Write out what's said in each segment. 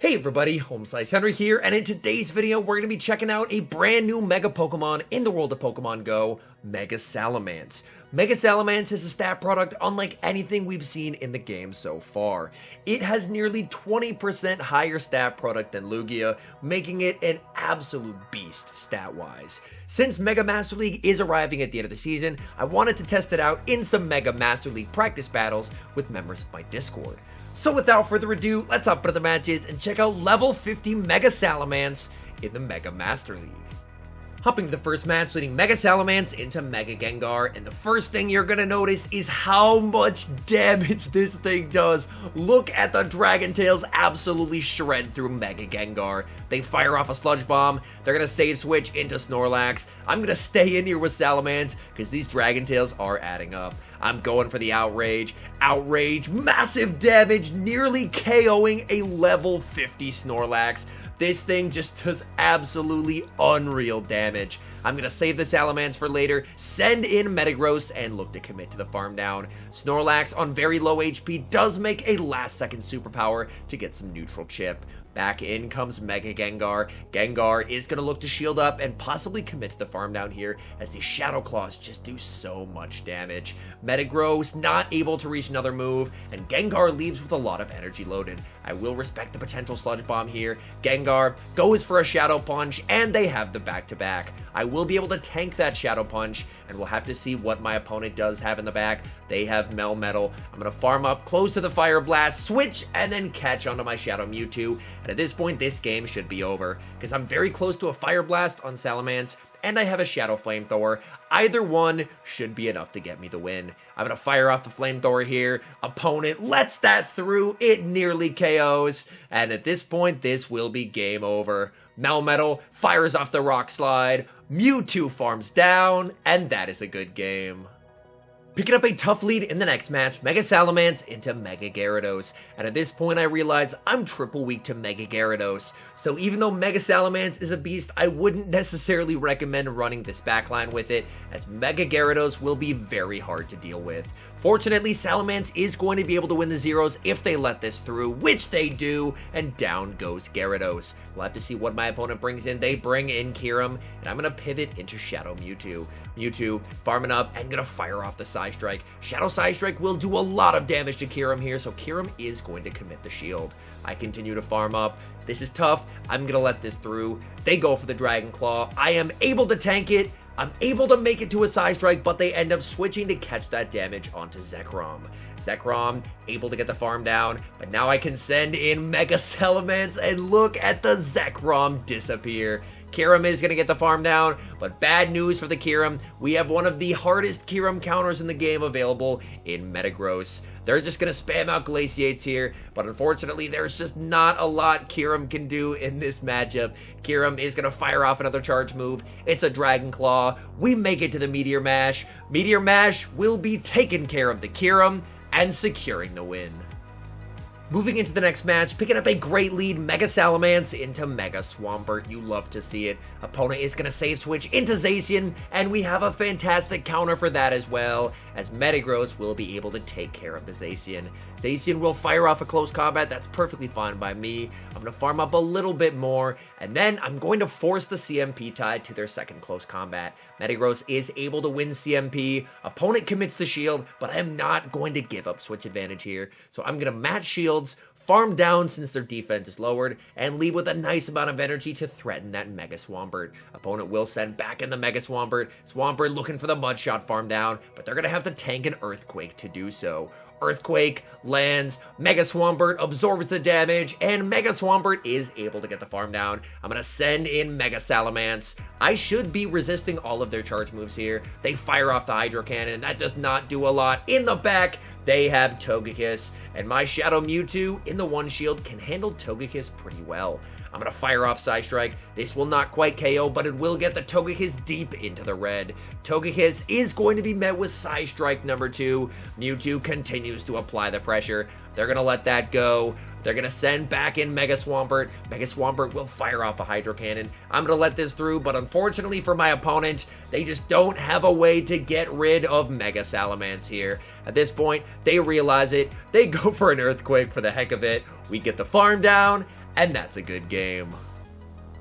Hey everybody, HomeSliceHenry here, and in today's video, we're going to be checking out a brand new Mega Pokemon in the world of Pokemon Go, Mega Salamance. Mega Salamance is a stat product unlike anything we've seen in the game so far. It has nearly 20% higher stat product than Lugia, making it an absolute beast stat-wise. Since Mega Master League is arriving at the end of the season, I wanted to test it out in some Mega Master League practice battles with members of my Discord. So without further ado, let's hop into the matches and check out level 50 Mega Salamance in the Mega Master League. Hopping to the first match, leading Mega Salamance into Mega Gengar, and the first thing you're gonna notice is how much damage this thing does. Look at the Dragon Tails absolutely shred through Mega Gengar. They fire off a Sludge Bomb, they're gonna save switch into Snorlax. I'm gonna stay in here with Salamance, because these Dragon Tails are adding up. I'm going for the Outrage. Outrage, massive damage, nearly KOing a level 50 Snorlax. This thing just does absolutely unreal damage. I'm going to save the Salamance for later, send in Metagross, and look to commit to the farm down. Snorlax on very low HP does make a last second superpower to get some neutral chip. Back in comes Mega Gengar. Gengar is going to look to shield up and possibly commit to the farm down here as the Shadow Claws just do so much damage. Metagross not able to reach another move, and Gengar leaves with a lot of energy loaded. I will respect the potential Sludge Bomb here. Gengar goes for a Shadow Punch, and they have the back-to-back. I will be able to tank that Shadow Punch, and we'll have to see what my opponent does have in the back. They have Melmetal. I'm going to farm up close to the Fire Blast, switch, and then catch onto my Shadow Mewtwo. And at this point, this game should be over, because I'm very close to a Fire Blast on Salamance, and I have a Shadow Flamethrower. Either one should be enough to get me the win. I'm going to fire off the Flamethrower here. Opponent lets that through. It nearly KOs. And at this point, this will be game over. Melmetal fires off the Rock Slide. Mewtwo farms down, and that is a good game. Picking up a tough lead in the next match, Mega Salamance into Mega Gyarados. And at this point I realize I'm triple weak to Mega Gyarados. So even though Mega Salamance is a beast, I wouldn't necessarily recommend running this backline with it, as Mega Gyarados will be very hard to deal with. Fortunately, Salamance is going to be able to win the zeros if they let this through, which they do, and down goes Gyarados. We'll have to see what my opponent brings in. They bring in Kyurem, and I'm going to pivot into Shadow Mewtwo. Mewtwo farming up and going to fire off the Side Strike. Shadow Side Strike will do a lot of damage to Kyurem here, so Kyurem is going to commit the shield. I continue to farm up. This is tough. I'm going to let this through. They go for the Dragon Claw. I am able to tank it. I'm able to make it to a Side Strike, but they end up switching to catch that damage onto Zekrom. Zekrom able to get the farm down, but now I can send in Mega Salamance and look at the Zekrom disappear. Kyurem is going to get the farm down, but bad news for the Kyurem. We have one of the hardest Kyurem counters in the game available in Metagross. They're just going to spam out Glaciates here, but unfortunately there's just not a lot Kyurem can do in this matchup. Kyurem is going to fire off another charge move. It's a Dragon Claw. We make it to the Meteor Mash. Meteor Mash will be taking care of the Kyurem and securing the win. Moving into the next match, picking up a great lead, Mega Salamance into Mega Swampert. You love to see it. Opponent is going to save switch into Zacian, and we have a fantastic counter for that as well, as Metagross will be able to take care of the Zacian. Zacian will fire off a close combat. That's perfectly fine by me. I'm going to farm up a little bit more, and then I'm going to force the CMP Tide to their second close combat. Metagross is able to win CMP. Opponent commits the shield, but I am not going to give up switch advantage here. So I'm going to match shields, farm down since their defense is lowered, and leave with a nice amount of energy to threaten that Mega Swampert. Opponent will send back in the Mega Swampert. Swampert looking for the Mudshot farm down, but they're going to have to tank an Earthquake to do so. Earthquake lands, Mega Swampert absorbs the damage, and Mega Swampert is able to get the farm down. I'm going to send in Mega Salamance. I should be resisting all of their charge moves here. They fire off the Hydro Cannon. That does not do a lot. In the back, they have Togekiss, and my Shadow Mewtwo in the one shield can handle Togekiss pretty well. I'm going to fire off Side Strike. This will not quite KO, but it will get the Togekiss deep into the red. Togekiss is going to be met with Side Strike number 2. Mewtwo continues to apply the pressure. They're going to let that go. They're going to send back in Mega Swampert. Mega Swampert will fire off a Hydro Cannon. I'm going to let this through, but unfortunately for my opponent, they just don't have a way to get rid of Mega Salamance here. At this point, they realize it. They go for an Earthquake for the heck of it. We get the farm down, and that's a good game.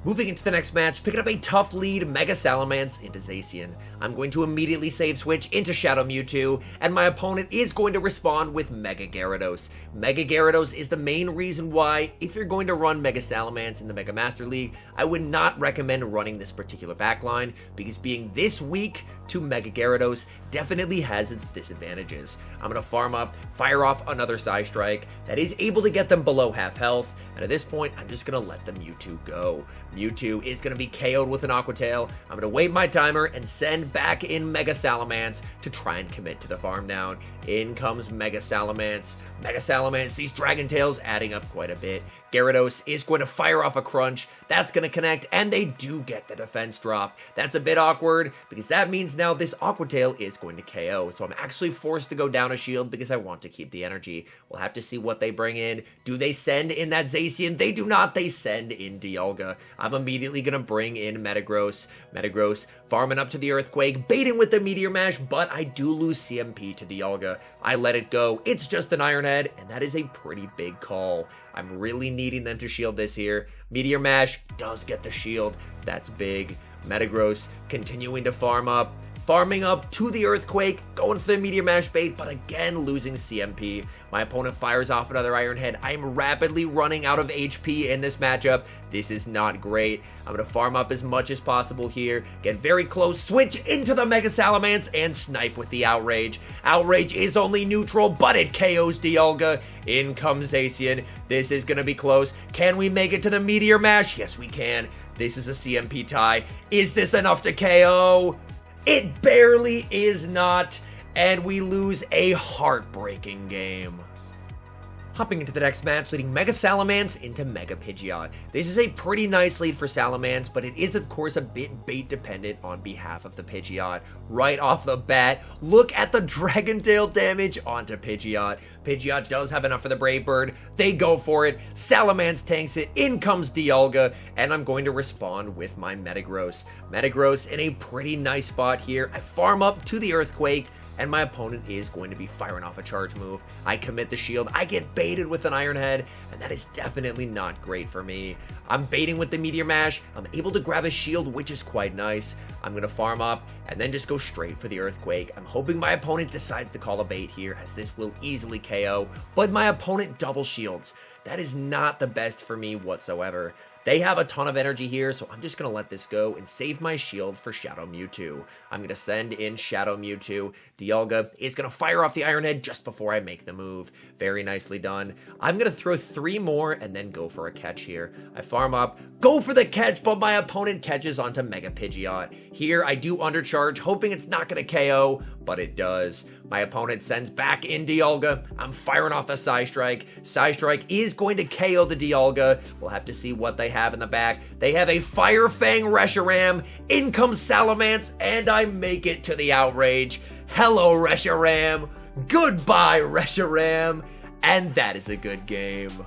Moving into the next match, picking up a tough lead, Mega Salamance into Zacian. I'm going to immediately save switch into Shadow Mewtwo, and my opponent is going to respond with Mega Gyarados. Mega Gyarados is the main reason why, if you're going to run Mega Salamance in the Mega Master League, I would not recommend running this particular backline, because being this weak to Mega Gyarados definitely has its disadvantages. I'm going to farm up, fire off another Psy Strike that is able to get them below half health, and at this point, I'm just going to let the Mewtwo go. Mewtwo is going to be KO'd with an Aqua Tail. I'm going to wait my timer and send back in Mega Salamance to try and commit to the farm down. In comes Mega Salamance. Mega Salamance, these Dragon Tails adding up quite a bit. Gyarados is going to fire off a Crunch. That's going to connect, and they do get the defense drop. That's a bit awkward, because that means now this Aqua Tail is going to KO. So I'm actually forced to go down a shield because I want to keep the energy. We'll have to see what they bring in. Do they send in that Zacian? They do not. They send in Dialga. I'm immediately going to bring in Metagross. Metagross farming up to the Earthquake, baiting with the Meteor Mash, but I do lose CMP to Dialga. I let it go. It's just an Iron Head, and that is a pretty big call. I'm really needing them to shield this here. Meteor Mash does get the shield. That's big. Metagross continuing to farm up. Farming up to the Earthquake, going for the Meteor Mash bait, but again losing CMP. My opponent fires off another Iron Head. I am rapidly running out of HP in this matchup. This is not great. I'm going to farm up as much as possible here, get very close, switch into the Mega Salamance, and snipe with the Outrage. Outrage is only neutral, but it KOs Dialga. In comes Zacian. This is going to be close. Can we make it to the Meteor Mash? Yes, we can. This is a CMP tie. Is this enough to KO? It barely is not, and we lose a heartbreaking game. Hopping into the next match, leading Mega Salamance into Mega Pidgeot. This is a pretty nice lead for Salamance, but it is of course a bit bait dependent on behalf of the Pidgeot. Right off the bat, look at the Dragon Tail damage onto Pidgeot. Pidgeot does have enough for the Brave Bird. They go for it. Salamance tanks it. In comes Dialga, and I'm going to respond with my Metagross. Metagross in a pretty nice spot here. I farm up to the Earthquake, and my opponent is going to be firing off a charge move. I commit the shield. I get baited with an Iron Head, and that is definitely not great for me. I'm baiting with the Meteor Mash. I'm able to grab a shield, which is quite nice. I'm going to farm up and then just go straight for the Earthquake. I'm hoping my opponent decides to call a bait here, as this will easily KO, but my opponent double shields. That is not the best for me whatsoever. They have a ton of energy here, so I'm just going to let this go and save my shield for Shadow Mewtwo. I'm going to send in Shadow Mewtwo. Dialga is going to fire off the Iron Head just before I make the move. Very nicely done. I'm going to throw 3 more and then go for a catch here. I farm up, go for the catch, but my opponent catches onto Mega Pidgeot. Here, I do undercharge, hoping it's not going to KO, but it does. My opponent sends back in Dialga. I'm firing off the Psy Strike. Psy Strike is going to KO the Dialga. We'll have to see what they have in the back. They have a Fire Fang Reshiram. In comes Salamance, and I make it to the Outrage. Hello, Reshiram. Goodbye, Reshiram. And that is a good game.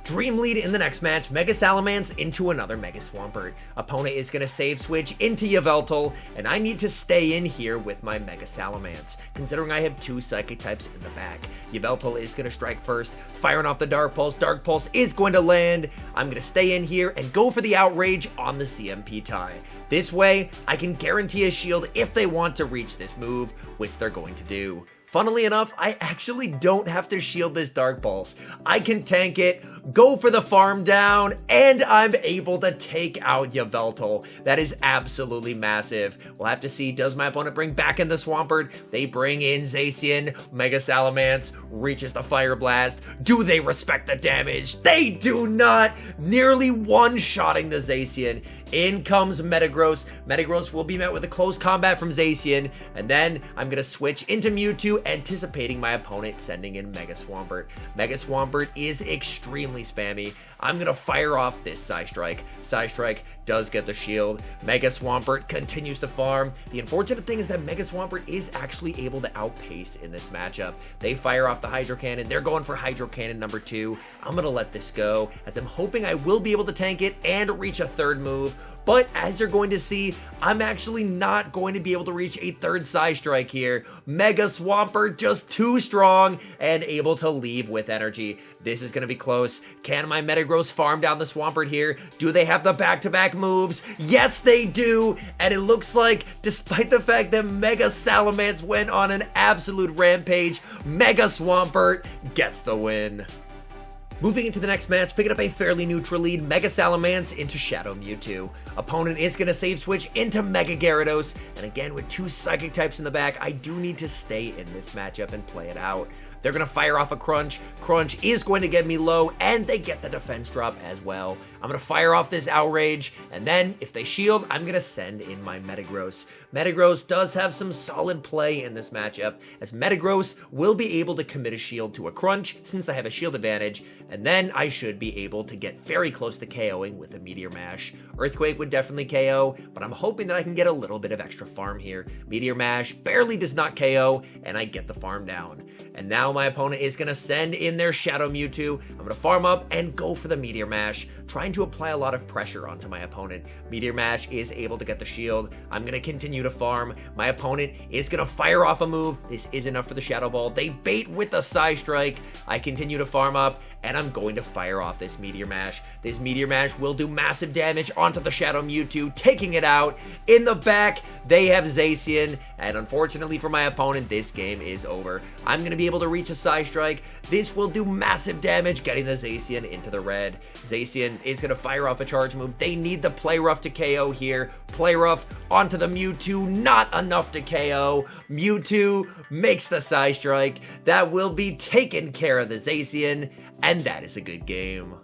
Dream lead in the next match, Mega Salamance into another Mega Swampert. Opponent is going to save switch into Yveltal, and I need to stay in here with my Mega Salamance, considering I have 2 Psychic types in the back. Yveltal is going to strike first, firing off the Dark Pulse. Dark Pulse is going to land. I'm going to stay in here and go for the Outrage on the CMP tie. This way, I can guarantee a shield if they want to reach this move, which they're going to do. Funnily enough, I actually don't have to shield this Dark Pulse. I can tank it, go for the farm down, and I'm able to take out Yveltal. That is absolutely massive. We'll have to see, does my opponent bring back in the Swampert? They bring in Zacian. Mega Salamance reaches the Fire Blast. Do they respect the damage? They do not! Nearly one-shotting the Zacian. In comes Metagross. Metagross will be met with a close combat from Zacian, and then I'm going to switch into Mewtwo, anticipating my opponent sending in Mega Swampert. Mega Swampert is extremely spammy. I'm going to fire off this Psy Strike. Psy Strike does get the shield. Mega Swampert continues to farm. The unfortunate thing is that Mega Swampert is actually able to outpace in this matchup. They fire off the Hydro Cannon. They're going for Hydro Cannon number 2. I'm going to let this go, as I'm hoping I will be able to tank it and reach a 3rd move, But as you're going to see, I'm actually not going to be able to reach a third Psy Strike here. Mega Swampert just too strong and able to leave with energy. This is going to be close. Can my Metagross farm down the Swampert here? Do they have the back-to-back moves? Yes, they do. And it looks like, despite the fact that Mega Salamance went on an absolute rampage, Mega Swampert gets the win. Moving into the next match, picking up a fairly neutral lead, Mega Salamance into Shadow Mewtwo. Opponent is going to save switch into Mega Gyarados, and again with two Psychic types in the back, I do need to stay in this matchup and play it out. They're going to fire off a Crunch. Crunch is going to get me low, and they get the defense drop as well. I'm going to fire off this Outrage, and then if they shield, I'm going to send in my Metagross. Metagross does have some solid play in this matchup, as Metagross will be able to commit a shield to a Crunch since I have a shield advantage, and then I should be able to get very close to KOing with a Meteor Mash. Earthquake would definitely KO, but I'm hoping that I can get a little bit of extra farm here. Meteor Mash barely does not KO, and I get the farm down. And now my opponent is going to send in their Shadow Mewtwo. I'm going to farm up and go for the Meteor Mash, trying to apply a lot of pressure onto my opponent. Meteor Mash is able to get the shield. I'm going to continue to farm. My opponent is going to fire off a move. This is enough for the Shadow Ball. They bait with the Psy Strike. I continue to farm up, and I'm going to fire off this Meteor Mash. This Meteor Mash will do massive damage onto the Shadow Mewtwo, taking it out. In the back, they have Zacian, and unfortunately for my opponent, this game is over. I'm going to be able to reach a Psy Strike. This will do massive damage, getting the Zacian into the red. Zacian is going to fire off a charge move. They need the Play Rough to KO here. Play Rough onto the Mewtwo, not enough to KO. Mewtwo makes the Psy Strike. That will be taking care of the Zacian, and that is a good game.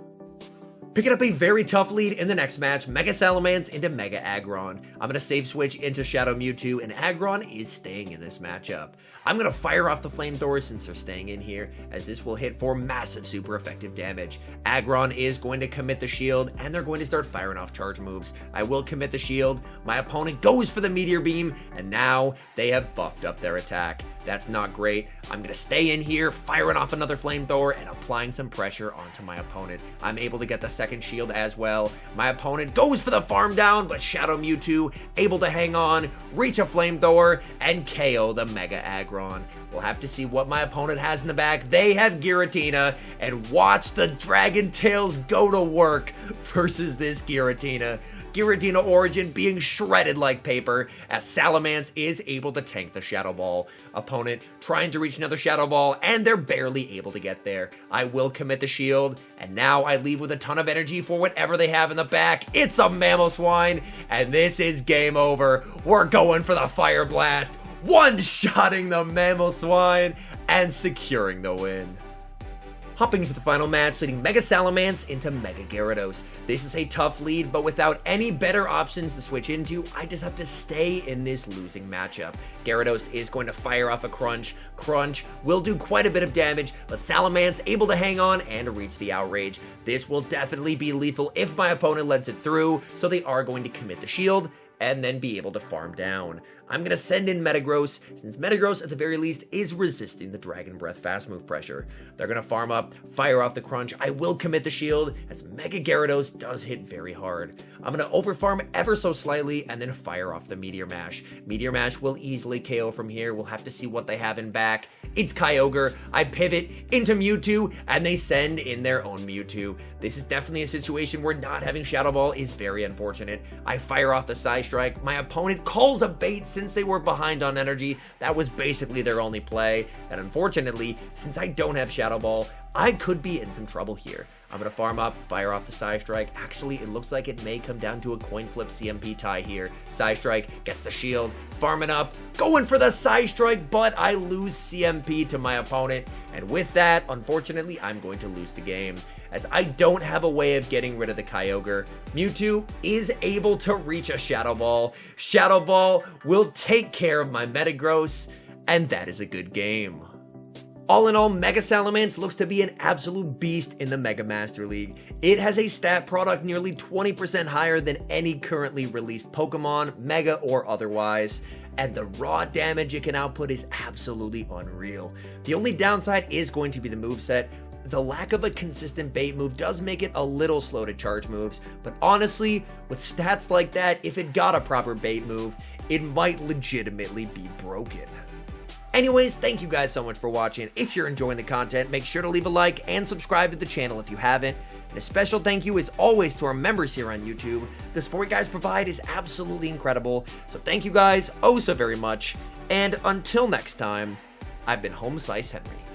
Picking up a very tough lead in the next match, Mega Salamance into Mega Aggron. I'm going to save switch into Shadow Mewtwo, and Aggron is staying in this matchup. I'm going to fire off the Flamethrower since they're staying in here, as this will hit for massive super effective damage. Aggron is going to commit the shield, and they're going to start firing off charge moves. I will commit the shield. My opponent goes for the Meteor Beam, and now they have buffed up their attack. That's not great. I'm going to stay in here, firing off another Flamethrower, and applying some pressure onto my opponent. I'm able to get the second shield as well. My opponent goes for the farm down, but Shadow Mewtwo able to hang on, reach a Flamethrower, and KO the Mega Aggron. We'll have to see what my opponent has in the back. They have Giratina, and watch the Dragon Tails go to work versus this Giratina. Giratina Origin being shredded like paper, as Salamance is able to tank the Shadow Ball. Opponent trying to reach another Shadow Ball, and they're barely able to get there. I will commit the shield, and now I leave with a ton of energy for whatever they have in the back. It's a Mamoswine, and this is game over. We're going for the Fire Blast, one-shotting the Mamoswine, and securing the win. Hopping into the final match, leading Mega Salamance into Mega Gyarados. This is a tough lead, but without any better options to switch into, I just have to stay in this losing matchup. Gyarados is going to fire off a Crunch. Crunch will do quite a bit of damage, but Salamance able to hang on and reach the Outrage. This will definitely be lethal if my opponent lets it through, so they are going to commit the shield and then be able to farm down. I'm going to send in Metagross, since Metagross at the very least is resisting the Dragon Breath fast move pressure. They're going to farm up, fire off the Crunch. I will commit the shield, as Mega Gyarados does hit very hard. I'm going to overfarm ever so slightly, and then fire off the Meteor Mash. Meteor Mash will easily KO from here. We'll have to see what they have in back. It's Kyogre. I pivot into Mewtwo, and they send in their own Mewtwo. This is definitely a situation where not having Shadow Ball is very unfortunate. I fire off the Psy Strike. My opponent calls a bait since they were behind on energy. That was basically their only play. And unfortunately, since I don't have Shadow Ball, I could be in some trouble here. I'm going to farm up, fire off the Psy Strike. Actually, it looks like it may come down to a coin flip CMP tie here. Psy Strike gets the shield, farming up, going for the Psy Strike, but I lose CMP to my opponent. And with that, unfortunately, I'm going to lose the game, as I don't have a way of getting rid of the Kyogre. Mewtwo is able to reach a Shadow Ball. Shadow Ball will take care of my Metagross, and that is a good game. All in all, Mega Salamance looks to be an absolute beast in the Mega Master League. It has a stat product nearly 20% higher than any currently released Pokemon, Mega or otherwise, and the raw damage it can output is absolutely unreal. The only downside is going to be the moveset. the lack of a consistent bait move does make it a little slow to charge moves, but honestly, with stats like that, if it got a proper bait move, it might legitimately be broken. Anyways, thank you guys so much for watching. If you're enjoying the content, make sure to leave a like and subscribe to the channel if you haven't. And a special thank you as always to our members here on YouTube. The support you guys provide is absolutely incredible, so thank you guys oh so very much. And until next time, I've been HomeSliceHenry.